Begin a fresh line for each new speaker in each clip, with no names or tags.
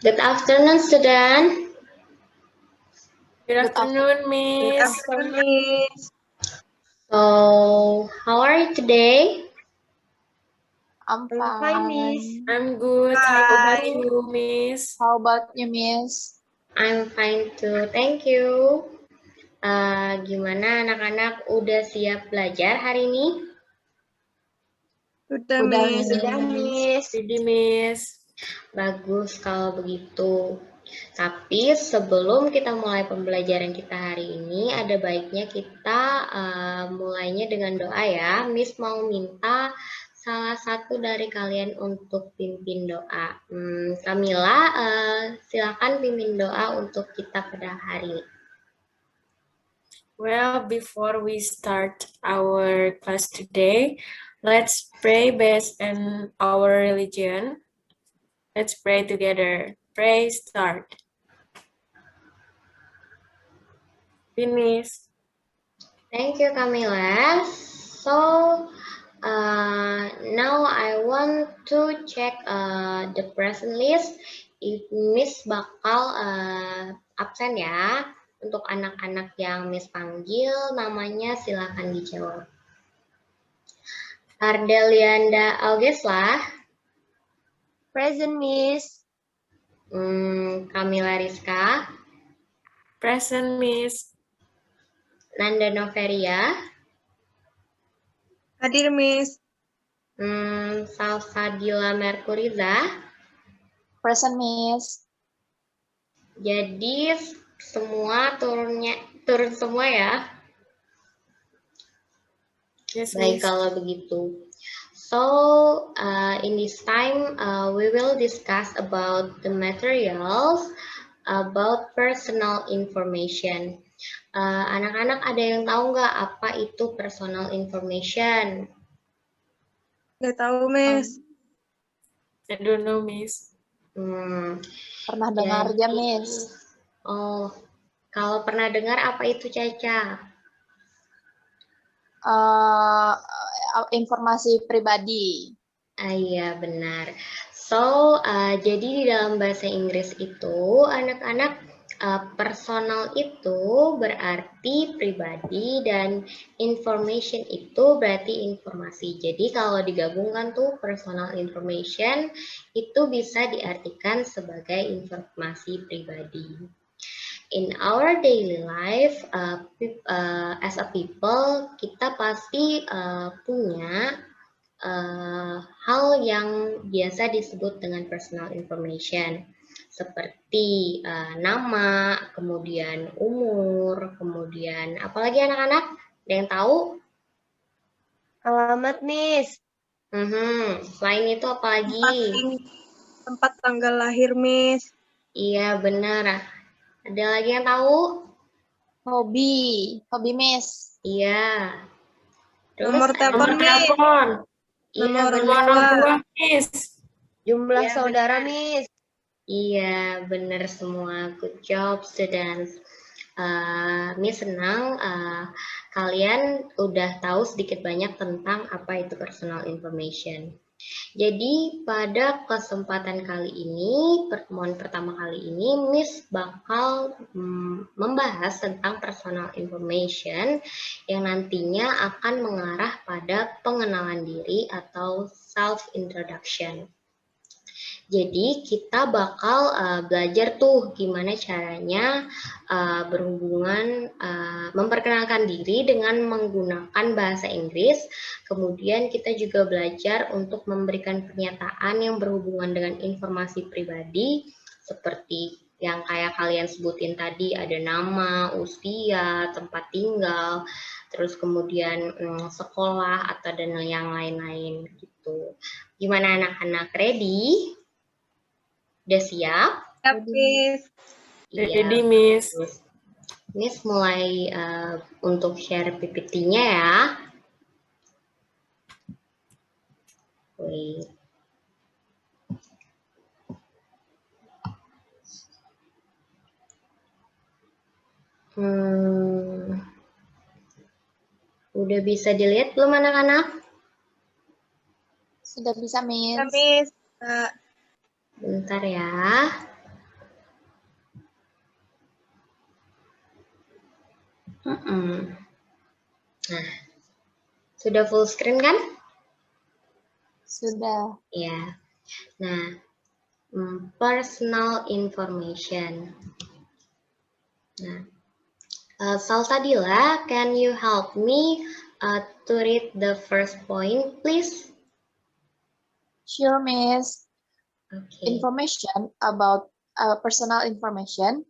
Good afternoon, student.
Good afternoon, Miss.
Good afternoon, Miss.
So, how are you today?
I'm
Fine,
fine.
Miss.
I'm good. How about
Hi.
you, Miss?
How about you, Miss?
I'm fine too, thank you. Gimana anak-anak, udah siap belajar hari ini?
Sudah,
Udah,
Miss. Sudah, Miss.
Jadi, Miss.
Bagus kalau begitu. Tapi sebelum kita mulai pembelajaran kita hari ini, ada baiknya kita mulainya dengan doa ya. Miss mau minta salah satu dari kalian untuk pimpin doa. Kamila, silakan pimpin doa untuk kita pada hari ini.
Well, before we start our class today, let's pray based on our religion. Let's pray together. Pray start. Finish.
Thank you, Camila. So, now I want to check the present list. If Miss bakal absen ya. Untuk anak-anak yang Miss panggil, namanya silakan dijawab. Ardelianda Augeslah.
Present, Miss.
Camila Rizka.
Present, Miss.
Nanda Noveria.
Hadir, Miss.
Salsadila Merkuriza.
Present, Miss.
Jadi semua turun semua ya.
Yes,
Baik
Miss.
kalau begitu. So in this time we will discuss about the materials about personal information. Anak-anak ada yang tahu nggak apa itu personal information?
Nggak tahu, Miss.
I don't know, Miss.
Pernah dengar aja, Miss.
Oh, kalau pernah dengar apa itu, Caca?
Informasi pribadi.
Iya, benar. So, jadi di dalam bahasa Inggris itu, anak-anak, personal itu berarti pribadi dan information itu berarti informasi. Jadi kalau digabungkan tuh personal information itu bisa diartikan sebagai informasi pribadi. In our daily life, as a people, kita pasti punya hal yang biasa disebut dengan personal information, seperti nama, kemudian umur, kemudian apalagi anak-anak? Ada yang tahu?
Alamat, Miss.
Selain itu apalagi?
Tempat tanggal lahir, Miss.
Iya, benar. Ada lagi yang tahu?
Hobi, Miss.
Iya. Terus
Nomor telepon, Miss.
Iya,
Nomor
benar.
Orang tua, Miss.
Jumlah
Iya,
saudara, Miss.
Iya, benar semua. Good job, students. Miss senang kalian udah tahu sedikit banyak tentang apa itu personal information. Jadi pada kesempatan kali ini, pertemuan pertama kali ini, Miss bakal membahas tentang personal information yang nantinya akan mengarah pada pengenalan diri atau self-introduction. Jadi kita bakal belajar tuh gimana caranya berhubungan, memperkenalkan diri dengan menggunakan bahasa Inggris. Kemudian kita juga belajar untuk memberikan pernyataan yang berhubungan dengan informasi pribadi seperti yang kayak kalian sebutin tadi, ada nama, usia, tempat tinggal, terus kemudian sekolah atau dan yang lain-lain gitu. Gimana anak-anak, ready? Udah siap?
Siap, Miss.
Jadi, Miss.
Miss mulai untuk share PPT-nya ya. Wait. Udah bisa dilihat belum anak-anak?
Sudah bisa, Miss.
Sudah, Miss.
Bentar ya. Nah, sudah full screen kan?
Sudah.
Ya. Nah, personal information. Nah, Salsabila, can you help me to read the first point, please?
Sure, Miss.
Okay.
Information about personal information.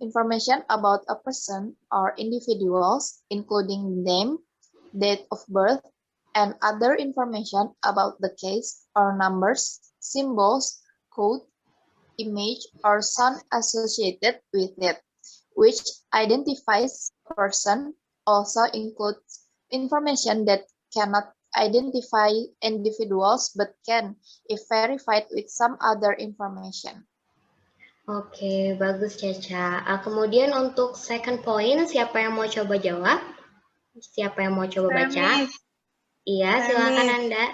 Information about a person or individuals, including name, date of birth, and other information about the case or numbers, symbols, code, image, or sound associated with it, which identifies a person, also includes information that cannot identify individuals but can if verified with some other information.
Oke, bagus Caca. Kemudian untuk second point, siapa yang mau coba jawab? Siapa yang mau coba baca?
Miss.
Iya, silakan Anda.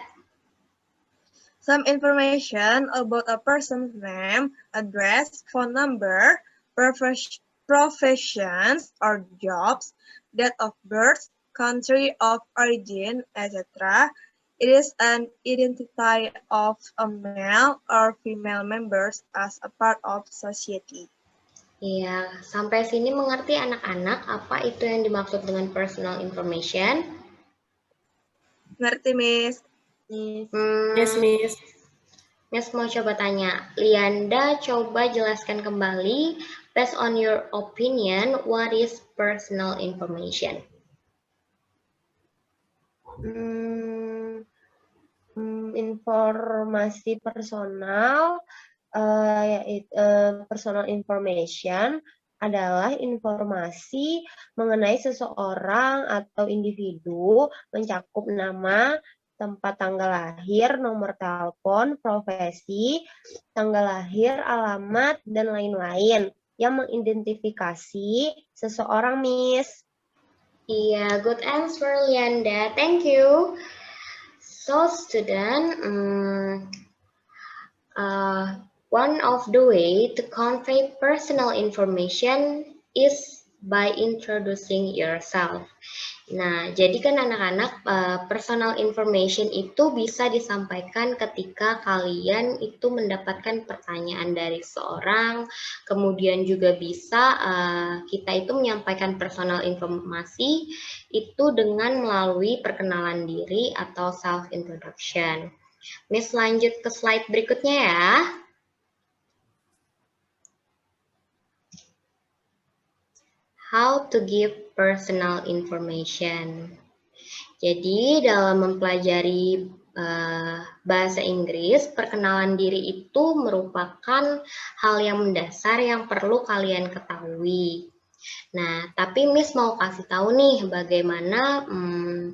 Some information about a person's name, address, phone number, professions or jobs, date of birth, country of origin, etc. It is an identity of a male or female members as a part of society.
Iya, sampai sini mengerti anak-anak apa itu yang dimaksud dengan personal information?
Ngerti, Miss?
Yes, Miss.
Miss mau coba tanya, Lianda coba jelaskan kembali, based on your opinion, what is personal information?
Informasi personal, personal information adalah informasi mengenai seseorang atau individu, mencakup nama, tempat tanggal lahir, nomor telepon, profesi, tanggal lahir, alamat, dan lain-lain yang mengidentifikasi seseorang, Miss.
Iya, good answer, Lianda. Thank you. So, student, one of the way to convey personal information is by introducing yourself. Nah, jadi kan anak-anak, personal information itu bisa disampaikan ketika kalian itu mendapatkan pertanyaan dari seorang, kemudian juga bisa kita itu menyampaikan personal informasi itu dengan melalui perkenalan diri atau self-introduction. Miss lanjut ke slide berikutnya ya. How to give personal information. Jadi dalam mempelajari bahasa Inggris, perkenalan diri itu merupakan hal yang mendasar yang perlu kalian ketahui. Nah, tapi Miss mau kasih tahu nih bagaimana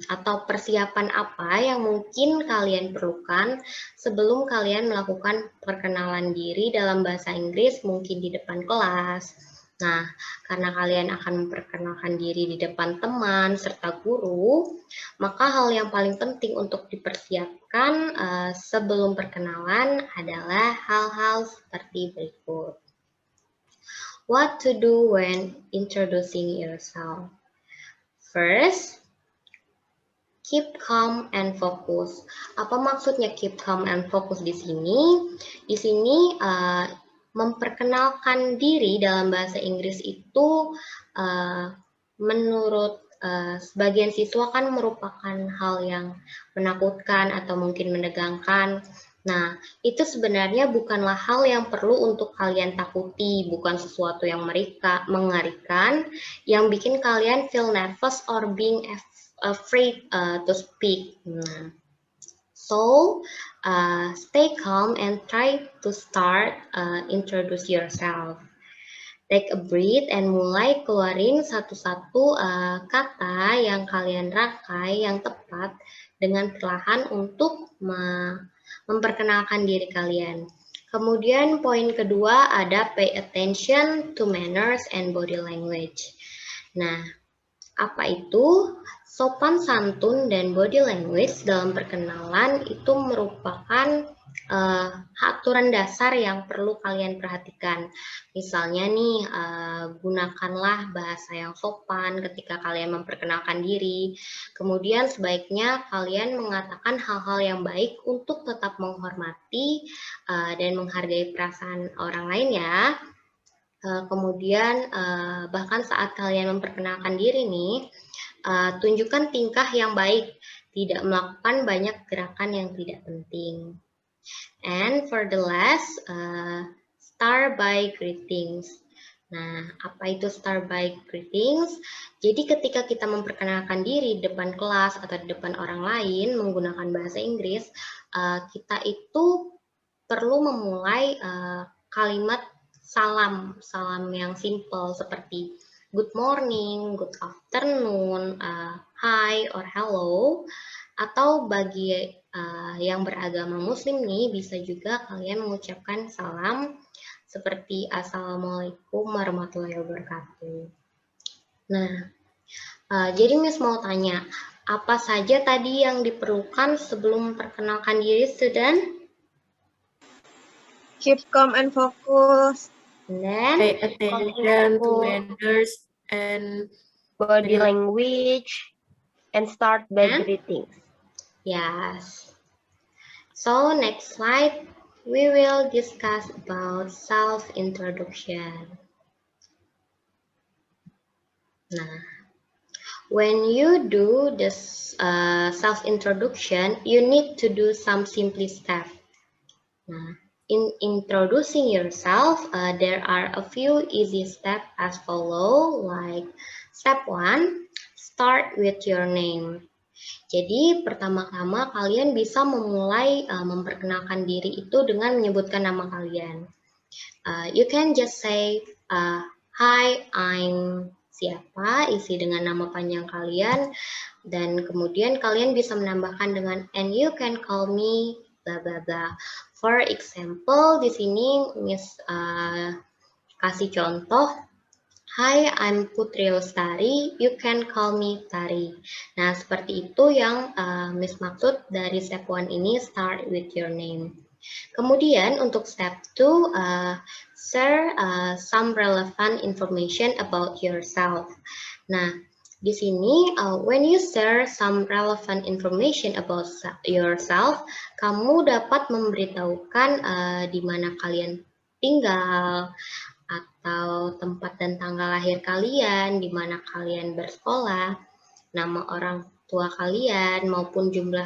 atau persiapan apa yang mungkin kalian perlukan sebelum kalian melakukan perkenalan diri dalam bahasa Inggris mungkin di depan kelas. Nah, karena kalian akan memperkenalkan diri di depan teman serta guru, maka hal yang paling penting untuk dipersiapkan sebelum perkenalan adalah hal-hal seperti berikut. What to do when introducing yourself? First, keep calm and focus. Apa maksudnya keep calm and focus di sini? Di sini memperkenalkan diri dalam bahasa Inggris itu menurut sebagian siswa kan merupakan hal yang menakutkan atau mungkin menegangkan. Nah, itu sebenarnya bukanlah hal yang perlu untuk kalian takuti, bukan sesuatu yang mengerikan, yang bikin kalian feel nervous or being afraid to speak. So, stay calm and try to start introduce yourself. Take a breath and mulai keluarin satu-satu kata yang kalian rakai yang tepat dengan perlahan untuk memperkenalkan diri kalian. Kemudian poin kedua ada pay attention to manners and body language. Nah, apa itu? Sopan santun dan body language dalam perkenalan itu merupakan aturan dasar yang perlu kalian perhatikan. Misalnya nih, gunakanlah bahasa yang sopan ketika kalian memperkenalkan diri. Kemudian sebaiknya kalian mengatakan hal-hal yang baik untuk tetap menghormati dan menghargai perasaan orang lain ya. Kemudian bahkan saat kalian memperkenalkan diri nih, tunjukkan tingkah yang baik, tidak melakukan banyak gerakan yang tidak penting. And for the last, start by greetings. Nah, apa itu start by greetings? Jadi ketika kita memperkenalkan diri di depan kelas atau di depan orang lain menggunakan bahasa Inggris, kita itu perlu memulai kalimat salam yang simple seperti good morning, good afternoon, hi or hello. Atau bagi yang beragama muslim nih, bisa juga kalian mengucapkan salam seperti Assalamualaikum warahmatullahi wabarakatuh. Nah, jadi Miss mau tanya, apa saja tadi yang diperlukan sebelum memperkenalkan diri, student?
Keep calm and focus.
And then,
Pay attention to manners and
body language, and start by greetings.
Yes. So next slide, we will discuss about self-introduction. Nah, when you do this self-introduction, you need to do some simple steps. Nah, in introducing yourself, there are a few easy steps as follow, like step 1, start with your name. Jadi pertama-tama kalian bisa memulai memperkenalkan diri itu dengan menyebutkan nama kalian. You can just say, hi, I'm siapa, isi dengan nama panjang kalian, dan kemudian kalian bisa menambahkan dengan and you can call me bla bla bla. For example, di sini Miss kasih contoh. Hi, I'm Putri Lestari, you can call me Tari. Nah, seperti itu yang Miss maksud dari step 1 ini, start with your name. Kemudian untuk step 2, share some relevant information about yourself. Nah, di sini, when you share some relevant information about yourself, kamu dapat memberitahukan di mana kalian tinggal, atau tempat dan tanggal lahir kalian, di mana kalian bersekolah, nama orang tua kalian, maupun jumlah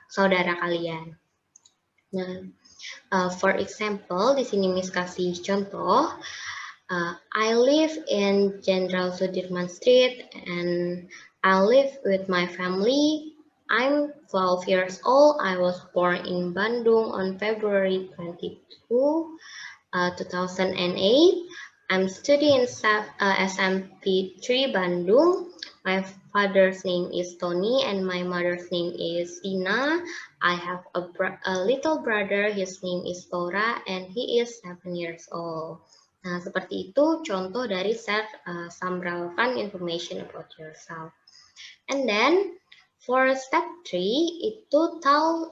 saudara kalian. Nah, for example, di sini Miss kasih contoh, I live in Jenderal Sudirman Street and I live with my family. I'm 12 years old. I was born in Bandung on February 22. 2008. I'm studying SMP 3 Bandung. My father's name is Tony and my mother's name is Tina. I have a little brother, his name is Tora, and he is 7 years old. Nah, seperti itu contoh dari share some relevant information about yourself. And then, for step 3, itu tell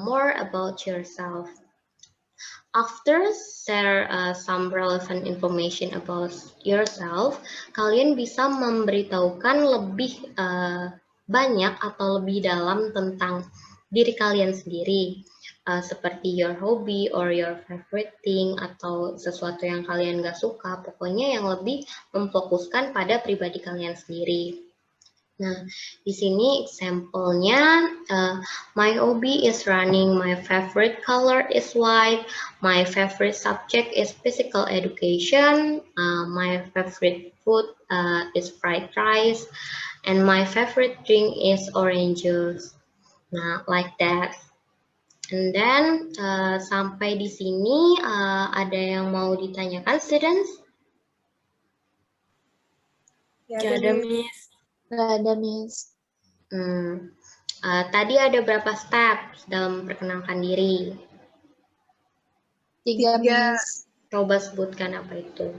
more about yourself. After share some relevant information about yourself, kalian bisa memberitahukan lebih banyak atau lebih dalam tentang diri kalian sendiri, seperti your hobby or your favorite thing, atau sesuatu yang kalian gak suka, pokoknya yang lebih memfokuskan pada pribadi kalian sendiri. Nah, di sini example-nya, my hobby is running, my favorite color is white, my favorite subject is physical education, my favorite food is fried rice, and my favorite drink is orange juice. Nah, like that. And then, sampai di sini, ada yang mau ditanyakan, students?
Ya ada, Miss.
Nggak ada, Miss.
Tadi ada berapa step dalam memperkenalkan diri?
3, Miss.
Coba sebutkan apa itu.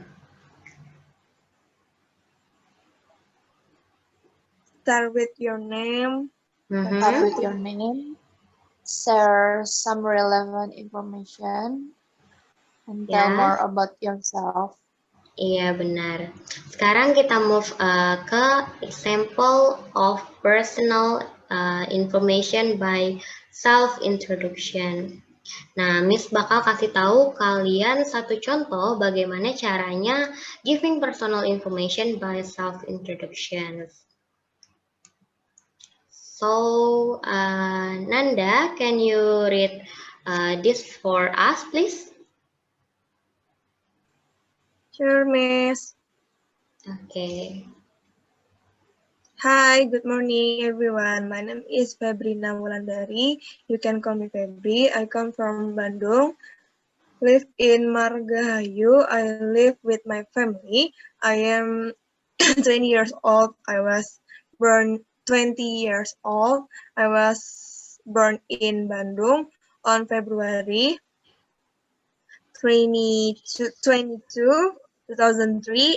Start with your name.
Start with your name. share some relevant information, and tell
Ya.
more about yourself.
Iya, benar. Sekarang kita move ke example of personal information by self-introduction. Nah, Miss bakal kasih tahu kalian satu contoh bagaimana caranya giving personal information by self-introduction. So, Nanda, can you read this for us, please?
Sure, Miss.
Okay.
Hi, good morning, everyone. My name is Febrina Wulandari. You can call me Febri. I come from Bandung. Live in Margahayu. I live with my family. I am 20 years old. I was born 20 years old. I was born in Bandung on February 2003.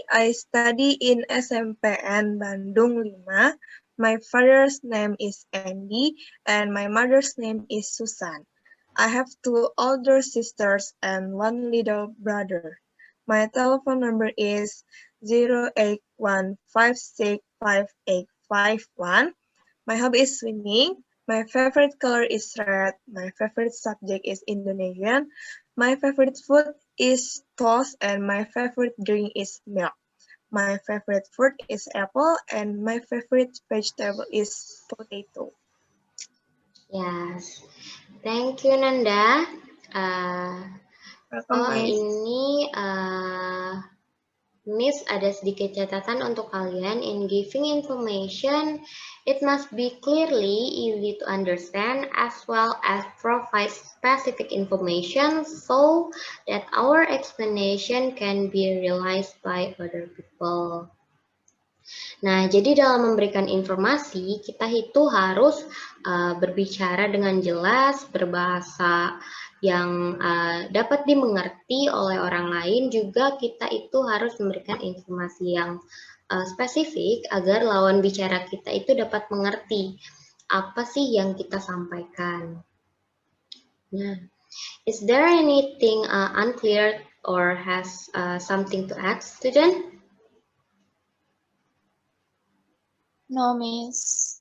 I study in SMPN Bandung 5. My father's name is Andy and my mother's name is Susan. I have 2 older sisters and 1 little brother. My telephone number is 0815658851. My hobby is swimming. My favorite color is red. My favorite subject is Indonesian. My favorite food is toast and my favorite drink is milk. My favorite fruit is apple and my favorite vegetable is potato.
Yes. Thank you, Nanda.
Welcome, Miss.
Ini Miss ada sedikit catatan untuk kalian. In giving information, it must be clearly easy to understand as well as provide specific information so that our explanation can be realized by other people. Nah, jadi dalam memberikan informasi, kita itu harus berbicara dengan jelas, berbahasa yang dapat dimengerti oleh orang lain, juga kita itu harus memberikan informasi yang spesifik agar lawan bicara kita itu dapat mengerti apa sih yang kita sampaikan. Nah, is there anything unclear or has something to add, student?
No, Miss.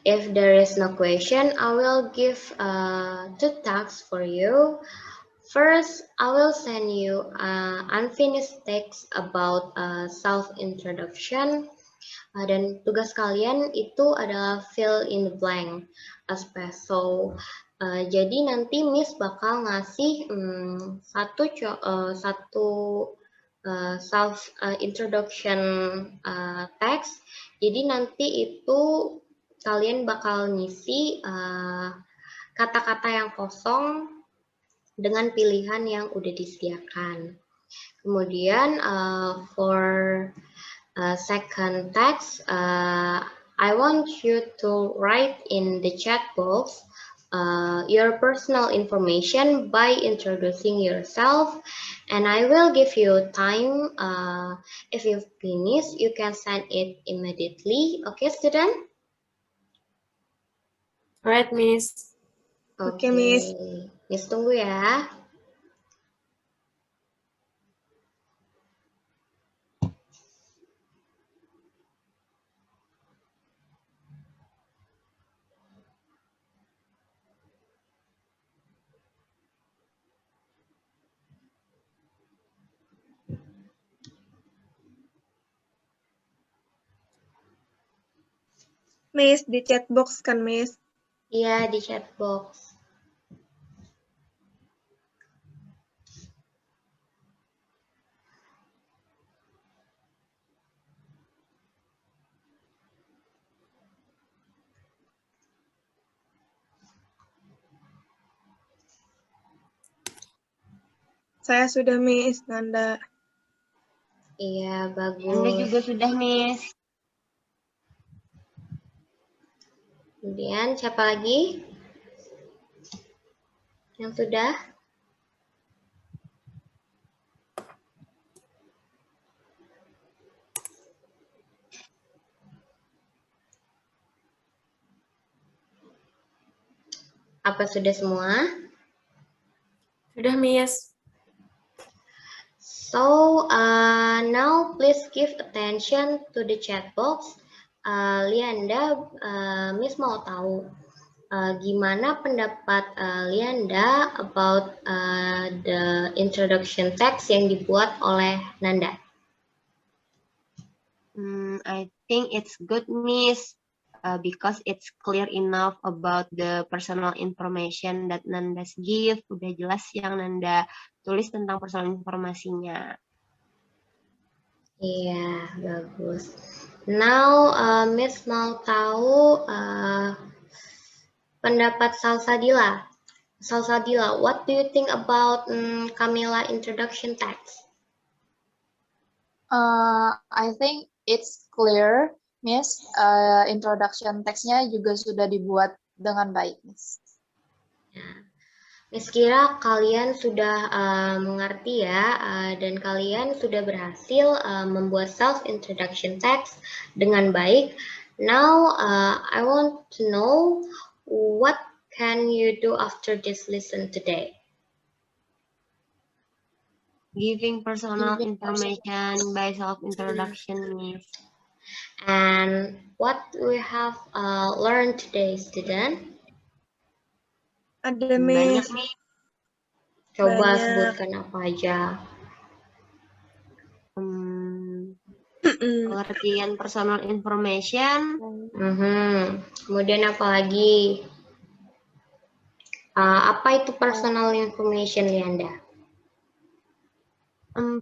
If there is no question, I will give 2 tasks for you. First, I will send you unfinished text about self-introduction. Dan tugas kalian itu adalah fill in the blank space. So, jadi nanti Miss bakal ngasih satu self-introduction text. Jadi nanti itu kalian bakal ngisi kata-kata yang kosong dengan pilihan yang udah disediakan. Kemudian for second text, I want you to write in the chat box your personal information by introducing yourself, and I will give you time. If you finish, you can send it immediately. Okay, student?
Alright, Miss.
Oke, Miss.
Miss tunggu ya.
Miss, di chat box kan, Miss?
Iya, di chat box.
Saya sudah, Miss. Nanda.
Iya, bagus.
Anda juga sudah, Miss.
Kemudian siapa lagi yang sudah? Apa sudah semua?
Sudah, Miss.
So, now please give attention to the chat box. Lianda, Miss mau tahu gimana pendapat Lianda about the introduction text yang dibuat oleh Nanda?
I think it's good, Miss, because it's clear enough about the personal information that Nanda's give. Udah jelas yang Nanda tulis tentang personal informasinya.
Iya, bagus. Now, Miss mau tahu pendapat Salsabila. Salsabila, what do you think about Camilla introduction text?
I think it's clear, Miss. Introduction text-nya juga sudah dibuat dengan baik, Miss.
Miss kira kalian sudah mengerti ya, dan kalian sudah berhasil membuat self-introduction text dengan baik. Now, I want to know what can you do after this lesson today?
Giving personal information by self-introduction, Miss.
And what we have learned today, student?
Ada
Banyak,
Miss.
Miss.
Coba
Banyak.
sebutkan apa aja.
Pengertian personal information.
Kemudian apa lagi? Apa itu personal information, Lianda?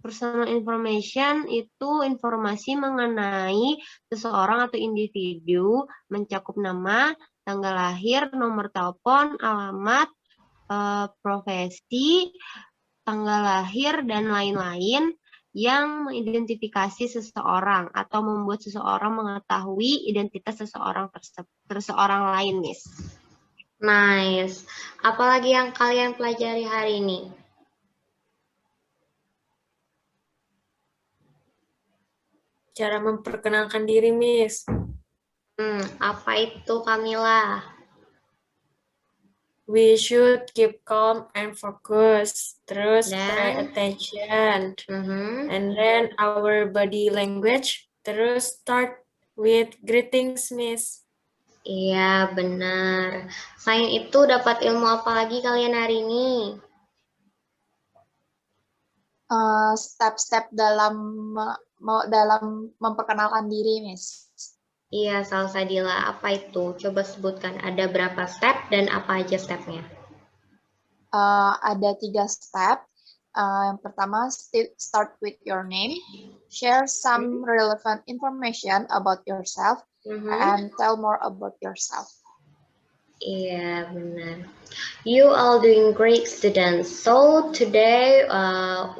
Personal information itu informasi mengenai seseorang atau individu, mencakup nama, tanggal lahir, nomor telepon, alamat, profesi, tanggal lahir, dan lain-lain yang mengidentifikasi seseorang atau membuat seseorang mengetahui identitas seseorang lain, Miss.
Nice. Apalagi yang kalian pelajari hari ini?
Cara memperkenalkan diri, Miss.
Apa itu, Camilla?
We should keep calm and focus. Terus pay
Dan?
attention. And then our body language. Terus start with greetings, Miss.
Iya, benar. Selain itu, dapat ilmu apa lagi kalian hari ini?
Step-step dalam memperkenalkan diri, Miss.
Iya, Salsabila. Apa itu? Coba sebutkan ada berapa step dan apa aja stepnya?
Ada 3 step. Yang pertama, start with your name. Share some relevant information about yourself and tell more about yourself.
Iya, benar. You all doing great, students. So today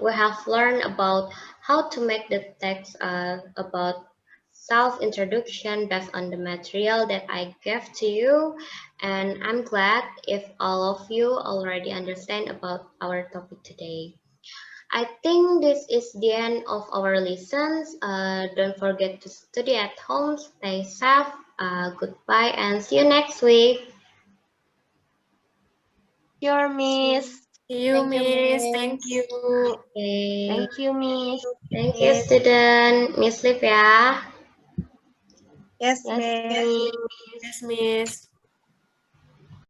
we have learned about how to make the text about self-introduction based on the material that I gave to you. And I'm glad if all of you already understand about our topic today. I think this is the end of our lessons. Don't forget to study at home, stay safe, goodbye, and see you next week.
Sure, Miss.
See you,
Thank you,
Miss.
Miss.
Thank you.
Okay.
Thank you, Miss.
Thank you, student. Miss Liv ya.
Yes,
Yes,
Miss.
Miss.
Yes, Miss.